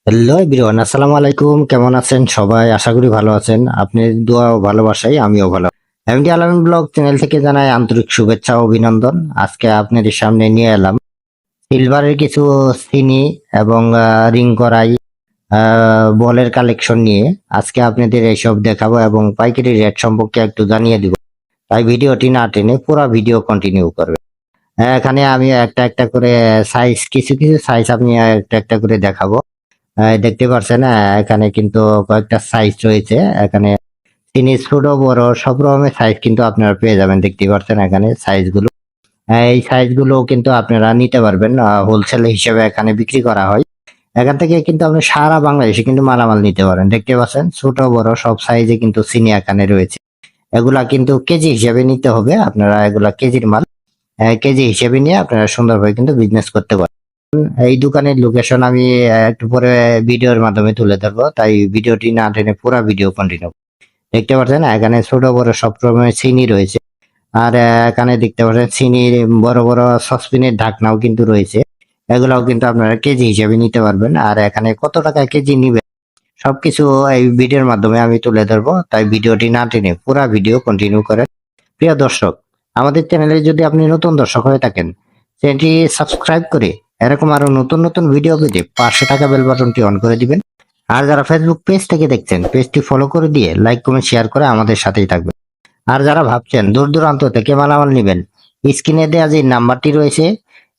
Hello everyone, আসসালামু আলাইকুম। কেমন আছেন সবাই? আশা করি ভালো আছেন। আপনার দোয়া ও ভালোবাসায় আমিও ভালো। এমডি আলামিন ব্লগ চ্যানেল থেকে জানাই আন্তরিক শুভেচ্ছা ও অভিনন্দন। আজকে আপনাদের সামনে নিয়ে এলাম সিলভারের কিছু চিনি এবং রিং করাই বলের কালেকশন নিয়ে। আজকে আপনাদের এইসব দেখাবো এবং পাইকারি রেট সম্পর্কে একটু জানিয়ে দিব। তাই ভিডিওটি না টেনে পুরো ভিডিও কন্টিনিউ করবে। এখানে আমি একটা একটা করে সাইজ, কিছু কিছু সাইজ আপনি একটা একটা করে দেখাবো। দেখতে পাচ্ছেন, এখানে কিন্তু কয়েকটা সাইজ রয়েছে। এখানে চিনি ছোট বড় সব রকমের সাইজ কিন্তু আপনারা পেয়ে যাবেন। দেখতে পাচ্ছেন এখানে সাইজ গুলো। এই সাইজ গুলো কিন্তু আপনারা নিতে পারবেন। হোলসেল হিসেবে এখানে বিক্রি করা হয়। এখান থেকে কিন্তু আপনি সারা বাংলাদেশে কিন্তু মালামাল নিতে পারেন। দেখতে পাচ্ছেন ছোট বড় সব সাইজে কিন্তু চিনি এখানে রয়েছে। এগুলা কিন্তু কেজি হিসেবে নিতে হবে। আপনারা এগুলা কেজির মাল কেজি হিসেবে নিয়ে আপনারা সুন্দরভাবে কিন্তু বিজনেস করতে পারেন। এই দোকানের লোকেশন আমি একটু পরে ভিডিওর মাধ্যমে তুলে ধরবো, তাই ভিডিওটি না টেনে পুরো ভিডিও কন্টিনিউ। দেখতে পাচ্ছেন এখানে ছোট বড় সব রকমের চিনি রয়েছে। আর এখানে দেখতে পাচ্ছেন চিনির বড় বড় সসপিনের ঢাকনাও কিন্তু রয়েছে। এগুলাও কিন্তু আপনারা কেজি হিসেবে নিতে পারবেন। আর এখানে কত টাকা কেজি নিবে সবকিছু এই ভিডিওর মাধ্যমে আমি তুলে ধরবো, তাই ভিডিওটি না টেনে পুরো ভিডিও কন্টিনিউ করেন। প্রিয় দর্শক, আমাদের চ্যানেলে যদি আপনি নতুন দর্শক হয়ে থাকেন, চ্যানেলটি সাবস্ক্রাইব করে এরকম আরো নতুন নতুন ভিডিও পেতে পাশে থাকা বেল বাটনটি অন করে দিবেন। আর যারা ফেসবুক পেজ থেকে দেখছেন, পেজটি ফলো করে দিয়ে লাইক কমেন্ট শেয়ার করে আমাদের সাথেই থাকবেন। আর যারা ভাবছেন দূর দূরান্ত থেকে মালামাল নেবেন, স্ক্রিনে দেওয়া যে নাম্বারটি রয়েছে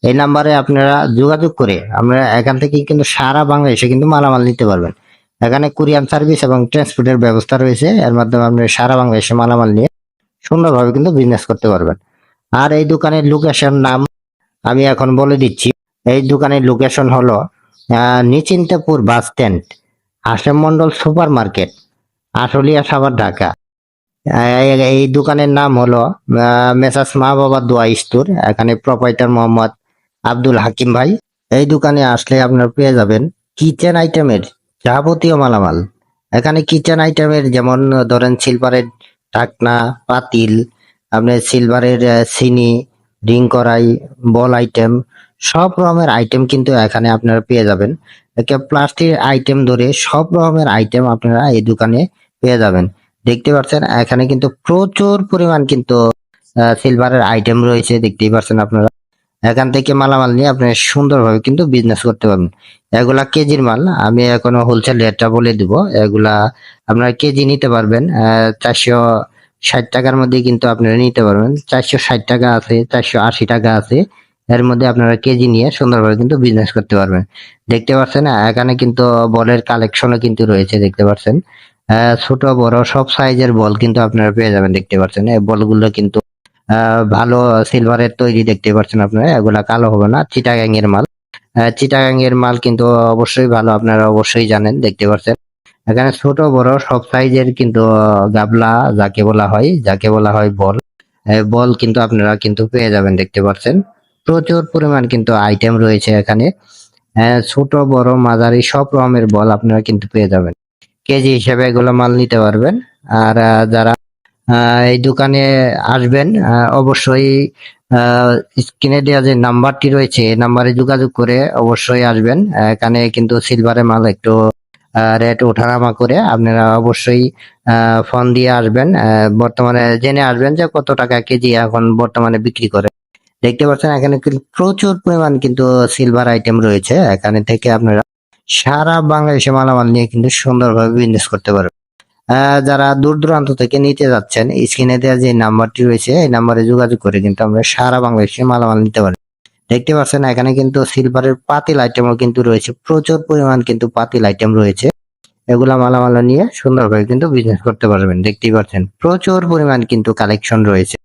এই নাম্বারে আপনারা যোগাযোগ করে আপনারা এখান থেকে কিন্তু সারা বাংলাদেশে কিন্তু মালামাল নিতে পারবেন। এখানে কুরিয়ার সার্ভিস এবং ট্রান্সপোর্টের ব্যবস্থা রয়েছে। এর মাধ্যমে আপনি সারা বাংলাদেশে মালামাল নিয়ে সুন্দরভাবে কিন্তু বিজনেস করতে পারবেন। আর এই দোকানের লোকেশন নাম আমি এখন বলে দিচ্ছি। এই দোকানের লোকেশন হলো Nischintapur bus stand, Hashem Mondal super market, Ashulia Savar, Dhaka. এই দোকানের নাম হলো মেসার্স মা বাবা দোয়া স্টোর। এখানে প্রোপাইটার মোহাম্মদ আব্দুল হাকিম ভাই। এই দোকানে আসলে আপনারা পেয়ে যাবেন কিচেন আইটেমের যাবতীয় মালামাল। এখানে কিচেন আইটেমের যেমন ধরেন সিলভারের ঢাকনা, পাতিল, আপনার সিলভারের চিনি, রিং কড়াই, বল আইটেম, সব রকমের আইটেম কিন্তু এখানে আপনারা পেয়ে যাবেন। একে প্লাস্টিক আইটেম ধরে সব রকমের আইটেম আপনারা এই দোকানে পেয়ে যাবেন। দেখতে পাচ্ছেন এখানে কিন্তু প্রচুর পরিমাণ কিন্তু সিলভারের আইটেম রয়েছে। দেখতেই পাচ্ছেন আপনারা এখান থেকে মালামাল নিয়ে আপনি সুন্দরভাবে কিন্তু বিজনেস করতে পারবেন। এগুলা কেজির মাল, আমি এখনো হোলসেল রেটটা বলে দিব। এগুলা আপনারা কেজি নিতে পারবেন 460 টাকার মধ্যে কিন্তু আপনারা নিতে পারবেন। 460 টাকা আছে, 480 টাকা আছে। এর মধ্যে আপনারা কেজি নিয়ে সুন্দরভাবে কিন্তু বিজনেস করতে পারবেন। দেখতে পাচ্ছেন এখানে কিন্তু বলের কালেকশনও কিন্তু রয়েছে। দেখতে পাচ্ছেন ছোট বড় সব সাইজের বল কিন্তু আপনারা পেয়ে যাবেন। দেখতে পাচ্ছেন এই বলগুলো কিন্তু ভালো সিলভারের তৈরি। দেখতে পাচ্ছেন আপনারা এগুলা কালো হবে না, চিটাগাং এর মাল। চিটাগাং এর মাল কিন্তু অবশ্যই ভালো, আপনারা অবশ্যই জানেন। দেখতে পাচ্ছেন এখানে ছোট বড় সব সাইজের কিন্তু গাবলা যাকে বলা হয় বল, বল কিন্তু আপনারা কিন্তু পেয়ে যাবেন। দেখতে পাচ্ছেন প্রচুর পরিমাণ কিন্তু আইটেম রয়েছে এখানে। ছোট বড় মাঝারি সব রকমের বল আপনারা কিন্তু পেয়ে যাবেন। কেজি হিসেবে এগুলো মাল নিতে পারবেন। আর যারা এই দোকানে আসবেন অবশ্যই স্ক্রিনে দেওয়া যে নাম্বারটি রয়েছে এই নাম্বারে যোগাযোগ করে অবশ্যই আসবেন। এখানে কিন্তু সিলভারের মাল একটু রেট ওঠানামা করে আপনারা অবশ্যই ফোন দিয়ে আসবেন। বর্তমানে জেনে আসবেন যে কত টাকা কেজি এখন বর্তমানে বিক্রি করে। দেখতে পাচ্ছেন এখানে কিন্তু প্রচুর পরিমাণ কিন্তু সিলভার আইটেম রয়েছে। এখানে থেকে আপনারা সারা বাংলাদেশে মালামাল নিয়ে কিন্তু সুন্দরভাবে বিজনেস করতে পারবেন। যারা দূর দূরান্ত থেকে নিতে যাচ্ছেন, স্ক্রিনে দেওয়া যে নাম্বারটি রয়েছে এই নাম্বারে যোগাযোগ করে কিন্তু আমরা সারা বাংলাদেশে মালামাল নিতে পারি। দেখতে পাচ্ছেন এখানে কিন্তু সিলভারের পাতিল আইটেমও কিন্তু রয়েছে। প্রচুর পরিমাণ কিন্তু পাতিল আইটেম রয়েছে। এগুলা মালামাল নিয়ে সুন্দরভাবে কিন্তু বিজনেস করতে পারবেন। দেখতেই পাচ্ছেন প্রচুর পরিমাণ কিন্তু কালেকশন রয়েছে।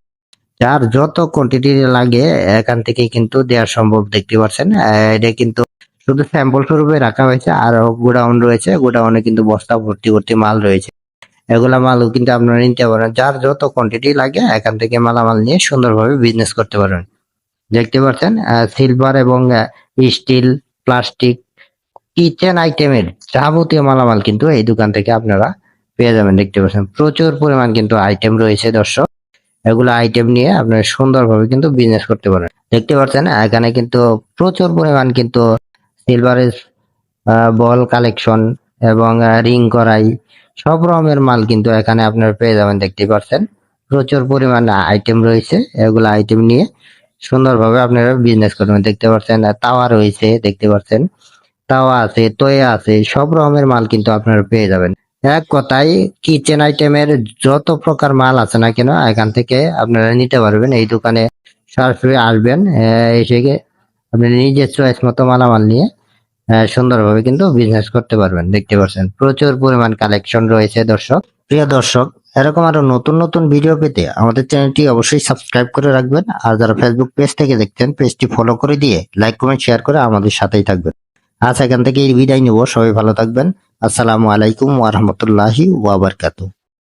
যার যত কোয়ান্টিটি লাগে এখান থেকে কিন্তু দেওয়া সম্ভব। দেখতে পাচ্ছেন এটা কিন্তু শুধু স্যাম্পল স্বরূপে রাখা হয়েছে। আর গোডাউন রয়েছে, গোডাউনে কিন্তু বস্তা ভর্তি ভর্তি মাল রয়েছে। এগুলা মালও কিন্তু আপনারা নিতে পারেন। যার যত কোয়ান্টিটি লাগে এখান থেকে মালামাল নিয়ে সুন্দরভাবে বিজনেস করতে পারবেন। দেখতে পাচ্ছেন সিলভার এবং স্টিল, প্লাস্টিক, কিচেন আইটেমের যাবতীয় মালামাল কিন্তু এই দোকান থেকে আপনারা পেয়ে যাবেন। দেখতে পাচ্ছেন প্রচুর পরিমাণ কিন্তু আইটেম রয়েছে দর্শক। এগুলো আইটেম নিয়ে আপনারা সুন্দরভাবে কিন্তু বিজনেস করতে পারেন। দেখতে পাচ্ছেন এখানে কিন্তু প্রচুর পরিমাণ কিন্তু সিলভারের বল কালেকশন এবং রিং করাই সব রকমের মাল কিন্তু এখানে আপনারা পেয়ে যাবেন। দেখতে পাচ্ছেন প্রচুর পরিমাণে আইটেম রয়েছে, এগুলো আইটেম নিয়ে সুন্দরভাবে আপনারা বিজনেস করবেন। দেখতে পাচ্ছেন তাওয়া রয়েছে, দেখতে পাচ্ছেন তাওয়া আছে, তয়া আছে, সব রকমের মাল কিন্তু আপনারা পেয়ে যাবেন। এক কথায় কিচেন আইটেমের যত প্রকার মাল আছে না কেন এখান থেকে আপনারা নিতে পারবেন। এই দোকানে সরাসরি আসবেন, এসে আপনি নিজের চয়েস মতো মালামাল নিয়ে সুন্দরভাবে কিন্তু বিজনেস করতে পারবেন। দেখতে পাচ্ছেন প্রচুর পরিমাণ কালেকশন রয়েছে। দর্শক, প্রিয় দর্শক, এরকম আরো নতুন নতুন ভিডিও পেতে আমাদের চ্যানেলটি অবশ্যই সাবস্ক্রাইব করে রাখবেন। আর যারা ফেসবুক পেজ থেকে দেখছেন, পেজটি ফলো করে দিয়ে লাইক কমেন্ট শেয়ার করে আমাদের সাথেই থাকবেন। আজ এখান থেকে বিদায় নিব, সবাই ভালো থাকবেন। আসসালামু আলাইকুম ওয়া রাহমাতুল্লাহি ওয়া বারাকাতুহু।